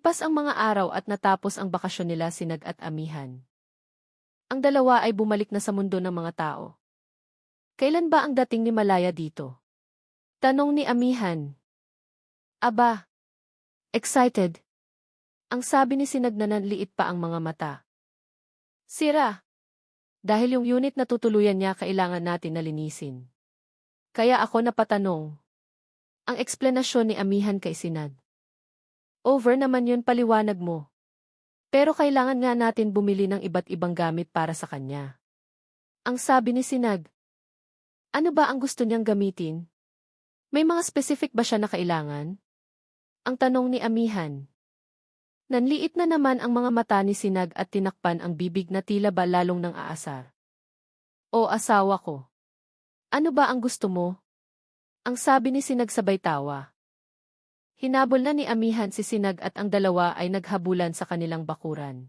Lumipas ang mga araw at natapos ang bakasyon nila Sinag at Amihan. Ang dalawa ay bumalik na sa mundo ng mga tao. Kailan ba ang dating ni Malaya dito? Tanong ni Amihan. Aba, excited. Ang sabi ni Sinag na nanliit pa ang mga mata. Sira. Dahil yung unit na tutuluyan niya kailangan natin na linisin. Kaya ako napatanong. Ang eksplanasyon ni Amihan kay Sinag. Over naman yun paliwanag mo. Pero kailangan nga natin bumili ng iba't ibang gamit para sa kanya. Ang sabi ni Sinag. Ano ba ang gusto niyang gamitin? May mga specific ba siya na kailangan? Ang tanong ni Amihan. Nanliit na naman ang mga mata ni Sinag at tinakpan ang bibig na tila ba lalong nang aasar. O asawa ko. Ano ba ang gusto mo? Ang sabi ni Sinag sabay tawa. Hinabol na ni Amihan si Sinag at ang dalawa ay naghabulan sa kanilang bakuran.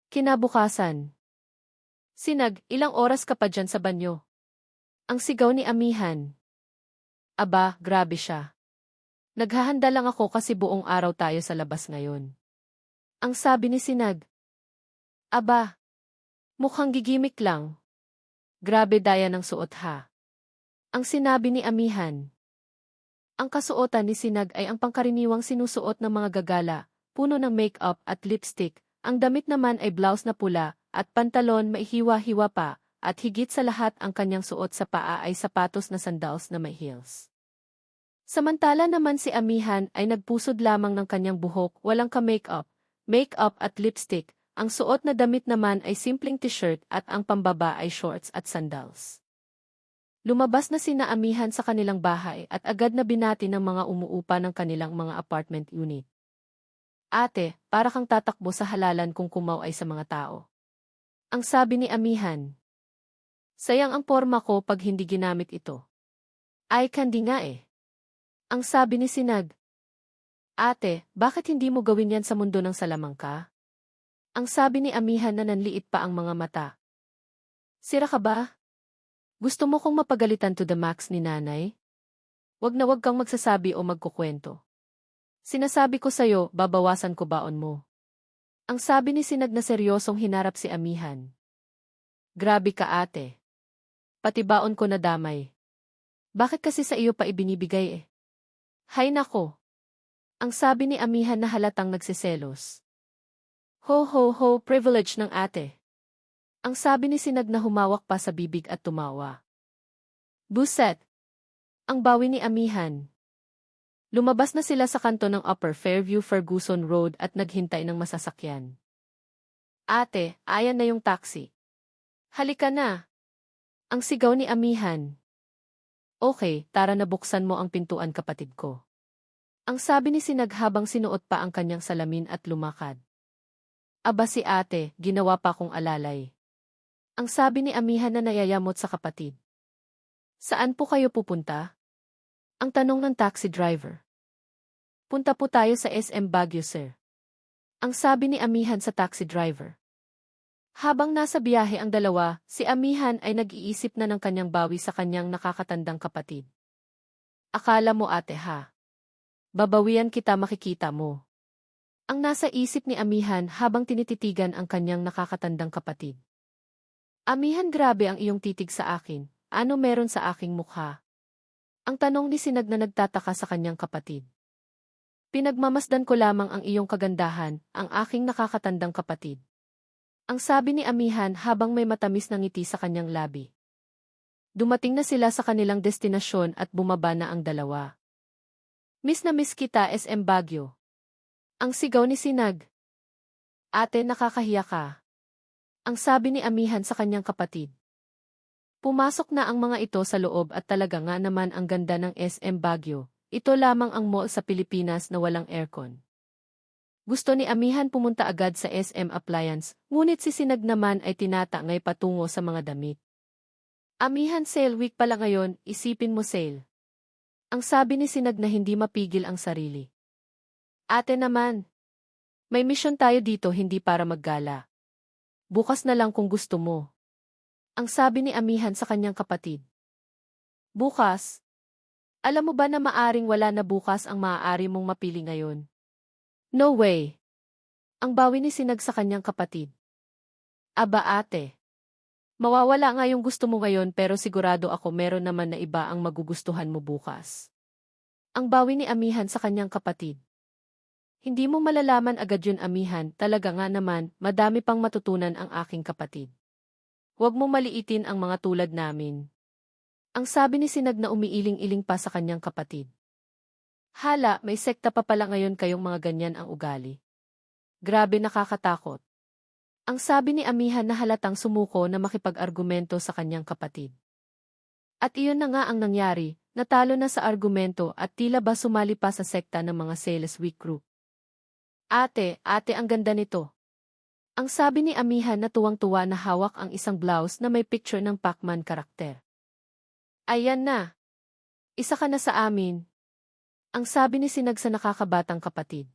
Kinabukasan. Sinag, ilang oras ka pa dyan sa banyo? Ang sigaw ni Amihan. Aba, grabe siya. Naghahanda lang ako kasi buong araw tayo sa labas ngayon. Ang sabi ni Sinag. Aba, mukhang gigimik lang. Grabe daya ng suot ha. Ang sinabi ni Amihan. Ang kasuotan ni Sinag ay ang pangkaraniwang sinusuot ng mga gagala, puno ng make-up at lipstick, ang damit naman ay blouse na pula, at pantalon maihiwa-hiwa pa, at higit sa lahat ang kanyang suot sa paa ay sapatos na sandals na may heels. Samantala naman si Amihan ay nagpusod lamang ng kanyang buhok, walang ka-make-up, make-up at lipstick, ang suot na damit naman ay simpleng t-shirt at ang pambaba ay shorts at sandals. Lumabas na sina Amihan sa kanilang bahay at agad na binati ng mga umuupa ng kanilang mga apartment unit. Ate, para kang tatakbo sa halalan kung kumaway sa mga tao. Ang sabi ni Amihan. Sayang ang porma ko pag hindi ginamit ito. Ay kandi nga eh. Ang sabi ni Sinag. Ate, bakit hindi mo gawin yan sa mundo ng salamangka? Ang sabi ni Amihan na nanliit pa ang mga mata. Sira ka ba? Gusto mo kong mapagalitan to the max ni nanay? Wag na wag kang magsasabi o magkukwento. Sinasabi ko sa'yo, babawasan ko baon mo. Ang sabi ni Sinag na seryosong hinarap si Amihan. Grabe ka ate. Pati baon ko nadamay. Bakit kasi sa iyo pa ibinibigay eh? Hay nako. Ang sabi ni Amihan na halatang nagsiselos. Ho ho ho, privilege ng ate. Ang sabi ni Sinag na humawak pa sa bibig at tumawa. Buset! Ang bawi ni Amihan. Lumabas na sila sa kanto ng Upper Fairview Ferguson Road at naghintay ng masasakyan. Ate, ayan na yung taxi. Halika na! Ang sigaw ni Amihan. Okay, tara na buksan mo ang pintuan kapatid ko. Ang sabi ni Sinag habang sinuot pa ang kanyang salamin at lumakad. Aba si ate, ginawa pa kong alalay. Ang sabi ni Amihan na nayayamot sa kapatid. Saan po kayo pupunta? Ang tanong ng taxi driver. Punta po tayo sa SM Baguio, sir. Ang sabi ni Amihan sa taxi driver. Habang nasa biyahe ang dalawa, si Amihan ay nag-iisip na ng kanyang bawi sa kanyang nakakatandang kapatid. Akala mo ate ha? Babawian kita makikita mo. Ang nasa isip ni Amihan habang tinititigan ang kanyang nakakatandang kapatid. Amihan, grabe ang iyong titig sa akin, ano meron sa aking mukha? Ang tanong ni Sinag na nagtataka sa kanyang kapatid. Pinagmamasdan ko lamang ang iyong kagandahan, ang aking nakakatandang kapatid. Ang sabi ni Amihan habang may matamis na ngiti sa kanyang labi. Dumating na sila sa kanilang destinasyon at bumaba na ang dalawa. Miss na miss kita SM Baguio. Ang sigaw ni Sinag. Ate, nakakahiya ka. Ang sabi ni Amihan sa kanyang kapatid. Pumasok na ang mga ito sa loob at talaga nga naman ang ganda ng SM Baguio. Ito lamang ang mall sa Pilipinas na walang aircon. Gusto ni Amihan pumunta agad sa SM Appliance, ngunit si Sinag naman ay tinatangay patungo sa mga damit. Amihan, sale week pala ngayon, isipin mo sale. Ang sabi ni Sinag na hindi mapigil ang sarili. Ate naman. May mission tayo dito hindi para maggala. Bukas na lang kung gusto mo. Ang sabi ni Amihan sa kanyang kapatid. Bukas? Alam mo ba na maaring wala na bukas ang maaari mong mapili ngayon? No way. Ang bawi ni Sinag sa kanyang kapatid. Aba ate. Mawawala nga yung gusto mo ngayon pero sigurado ako meron naman na iba ang magugustuhan mo bukas. Ang bawi ni Amihan sa kanyang kapatid. Hindi mo malalaman agad yun Amihan, talaga nga naman, madami pang matutunan ang aking kapatid. Huwag mo maliitin ang mga tulad namin. Ang sabi ni Sinag na umiiling-iling pa sa kanyang kapatid. Hala, may sekta pa pala ngayon kayong mga ganyan ang ugali. Grabe nakakatakot. Ang sabi ni Amihan na halatang sumuko na makipag-argumento sa kanyang kapatid. At iyon na nga ang nangyari, natalo na sa argumento at tila ba sumali pa sa sekta ng mga Sales Week Group. Ate, ang ganda nito. Ang sabi ni Amihan na tuwang-tuwa na hawak ang isang blouse na may picture ng Pac-Man karakter. Ayan na. Isa ka na sa amin. Ang sabi ni Sinag sa nakakabatang kapatid.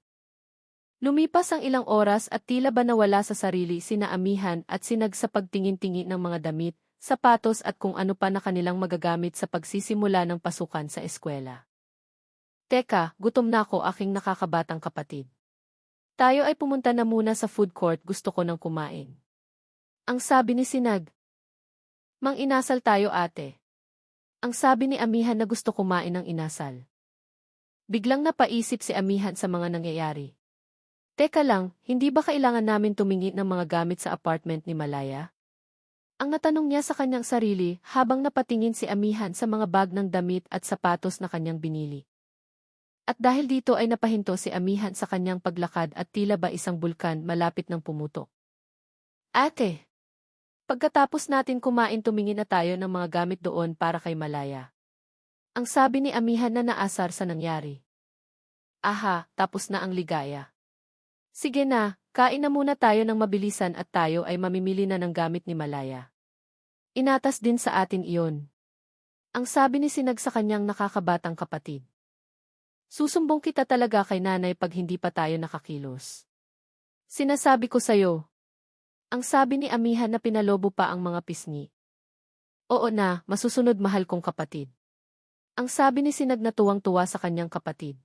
Lumipas ang ilang oras at tila ba nawala sa sarili sina Amihan at Sinag sa pagtingin-tingin ng mga damit, sapatos at kung ano pa na kanilang magagamit sa pagsisimula ng pasukan sa eskwela. Teka, gutom na ako aking nakakabatang kapatid. Tayo ay pumunta na muna sa food court, gusto ko nang kumain. Ang sabi ni Sinag. Mang-inasal tayo ate. Ang sabi ni Amihan na gusto kumain ng inasal. Biglang napaisip si Amihan sa mga nangyayari. Teka lang, hindi ba kailangan namin tumingin ng mga gamit sa apartment ni Malaya? Ang natanong niya sa kanyang sarili habang napatingin si Amihan sa mga bag ng damit at sapatos na kanyang binili. At dahil dito ay napahinto si Amihan sa kanyang paglakad at tila ba isang bulkan malapit ng pumutok. Ate! Pagkatapos natin kumain tumingin na tayo ng mga gamit doon para kay Malaya. Ang sabi ni Amihan na naasar sa nangyari. Aha, tapos na ang ligaya. Sige na, kain na muna tayo ng mabilisan at tayo ay mamimili na ng gamit ni Malaya. Inatas din sa atin iyon. Ang sabi ni Sinag sa kanyang nakakabatang kapatid. Susumbong kita talaga kay nanay pag hindi pa tayo nakakilos. Sinasabi ko sa'yo. Ang sabi ni Amihan na pinalobo pa ang mga pisngi. Oo na, masusunod mahal kong kapatid. Ang sabi ni Sinag na tuwang-tuwa sa kanyang kapatid.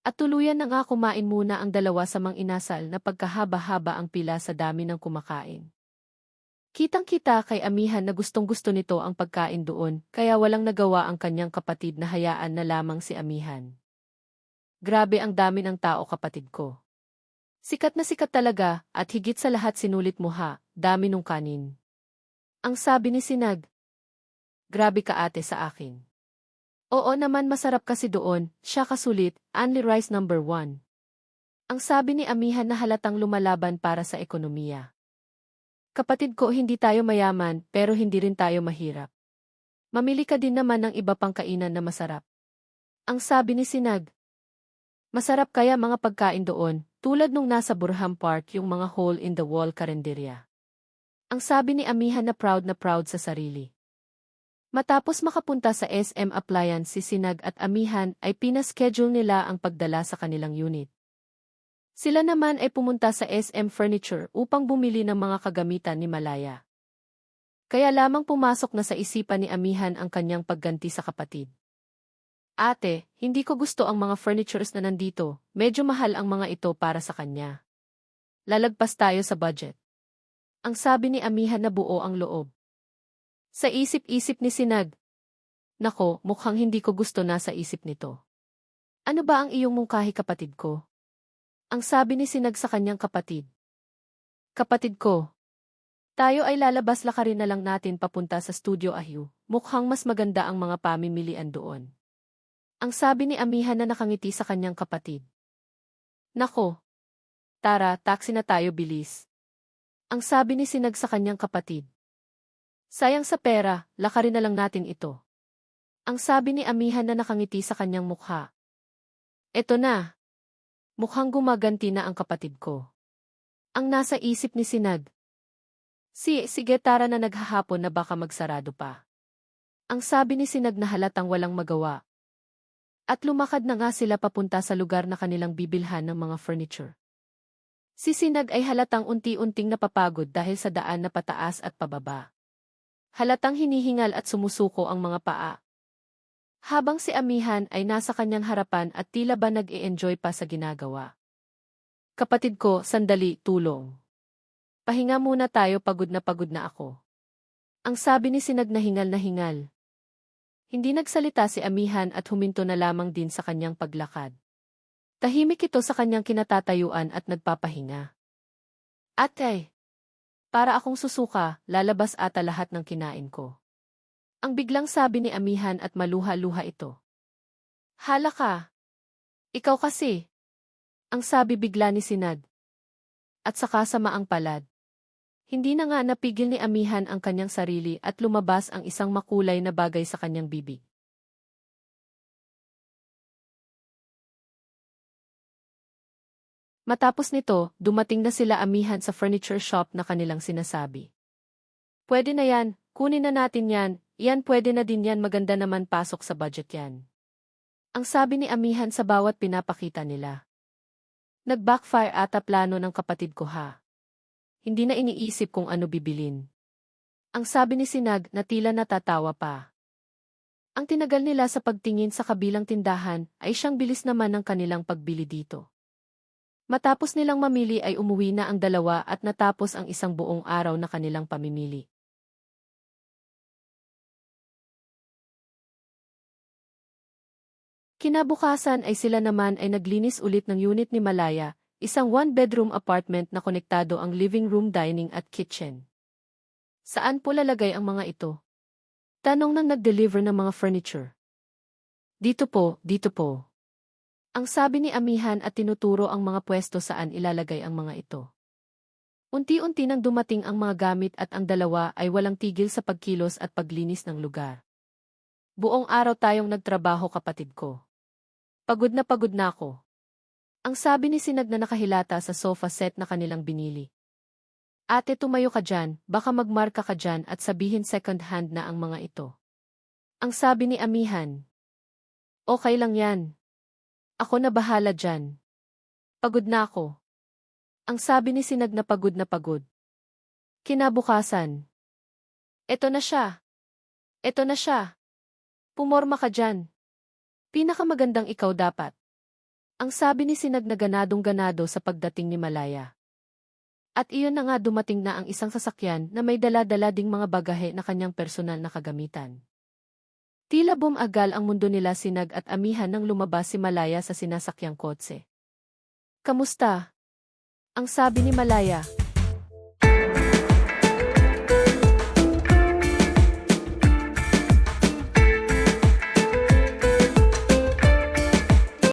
At tuluyan na nga kumain muna ang dalawa sa mang-inasal na pagkahaba-haba ang pila sa dami ng kumakain. Kitang-kita kay Amihan na gustong-gusto nito ang pagkain doon, kaya walang nagawa ang kanyang kapatid na hayaan na lamang si Amihan. Grabe ang dami ng tao kapatid ko. Sikat na sikat talaga, at higit sa lahat sinulit mo ha, dami nung kanin. Ang sabi ni Sinag. Grabe ka ate sa akin. Oo naman masarap kasi doon, siya kasulit, only rice number 1. Ang sabi ni Amihan na halatang lumalaban para sa ekonomiya. Kapatid ko hindi tayo mayaman pero hindi rin tayo mahirap. Mamili ka din naman ng iba pang kainan na masarap. Ang sabi ni Sinag. Masarap kaya mga pagkain doon, tulad nung nasa Burham Park yung mga hole-in-the-wall karinderya. Ang sabi ni Amihan na proud sa sarili. Matapos makapunta sa SM Appliance si Sinag at Amihan ay pinaschedule nila ang pagdala sa kanilang unit. Sila naman ay pumunta sa SM Furniture upang bumili ng mga kagamitan ni Malaya. Kaya lamang pumasok na sa isipan ni Amihan ang kanyang pagganti sa kapatid. Ate, hindi ko gusto ang mga furnitures na nandito, medyo mahal ang mga ito para sa kanya. Lalagpas tayo sa budget. Ang sabi ni Amihan na buo ang loob. Sa isip-isip ni Sinag. Nako, mukhang hindi ko gusto na sa isip nito. Ano ba ang iyong mungkahi kapatid ko? Ang sabi ni Sinag sa kanyang kapatid. Kapatid ko. Tayo ay lalabas lakarin na lang natin papunta sa Studio Ahyu. Mukhang mas maganda ang mga pamimilian doon. Ang sabi ni Amihan na nakangiti sa kanyang kapatid. Nako. Tara, taxi na tayo bilis. Ang sabi ni Sinag sa kanyang kapatid. Sayang sa pera, lakarin na lang natin ito. Ang sabi ni Amihan na nakangiti sa kanyang mukha. Eto na. Mukhang gumaganti na ang kapatid ko. Ang nasa isip ni Sinag. Sige tara na naghahapon na baka magsarado pa. Ang sabi ni Sinag na halatang walang magawa. At lumakad na nga sila papunta sa lugar na kanilang bibilhan ng mga furniture. Si Sinag ay halatang unti-unting napapagod dahil sa daan na pataas at pababa. Halatang hinihingal at sumusuko ang mga paa. Habang si Amihan ay nasa kanyang harapan at tila ba nag-e-enjoy pa sa ginagawa. Kapatid ko, sandali, tulong. Pahinga muna tayo, pagod na ako. Ang sabi ni Sinag na hingal. Hindi nagsalita si Amihan at huminto na lamang din sa kanyang paglakad. Tahimik ito sa kanyang kinatatayuan at nagpapahinga. Ate, para akong susuka, lalabas ata lahat ng kinain ko. Ang biglang sabi ni Amihan at maluha-luha ito. Hala ka! Ikaw kasi! Ang sabi bigla ni Sinag. At saka sa maang palad. Hindi na nga napigil ni Amihan ang kanyang sarili at lumabas ang isang makulay na bagay sa kanyang bibig. Matapos nito, dumating na sila Amihan sa furniture shop na kanilang sinasabi. Pwede na yan, kunin na natin yan, iyan pwede na din yan, maganda naman, pasok sa budget yan. Ang sabi ni Amihan sa bawat pinapakita nila. Nag-backfire ata plano ng kapatid ko ha. Hindi na iniisip kung ano bibilin. Ang sabi ni Sinag na tila natatawa pa. Ang tinagal nila sa pagtingin sa kabilang tindahan ay siyang bilis naman ng kanilang pagbili dito. Matapos nilang mamili ay umuwi na ang dalawa at natapos ang isang buong araw na kanilang pamimili. Kinabukasan ay sila naman ay naglinis ulit ng unit ni Malaya, isang one-bedroom apartment na konektado ang living room, dining at kitchen. Saan po lalagay ang mga ito? Tanong ng nag-deliver ng mga furniture. Dito po, dito po. Ang sabi ni Amihan at tinuturo ang mga pwesto saan ilalagay ang mga ito. Unti-unti nang dumating ang mga gamit at ang dalawa ay walang tigil sa pagkilos at paglinis ng lugar. Buong araw tayong nagtrabaho, kapatid ko. Pagod na ako. Ang sabi ni Sinag na nakahilata sa sofa set na kanilang binili. Ate, tumayo ka dyan, baka magmarka ka dyan at sabihin second hand na ang mga ito. Ang sabi ni Amihan. Okay lang yan. Ako na bahala dyan. Pagod na ako. Ang sabi ni Sinag na pagod. Kinabukasan. Eto na siya. Pumorma ka dyan. Pinakamagandang ikaw dapat. Ang sabi ni Sinag na ganadong-ganado sa pagdating ni Malaya. At iyon na nga, dumating na ang isang sasakyan na may dala-dala ding mga bagahe na kanyang personal na kagamitan. Tila bumagal ang mundo nila Sinag at Amihan nang lumabas si Malaya sa sinasakyang kotse. Kamusta? Ang sabi ni Malaya.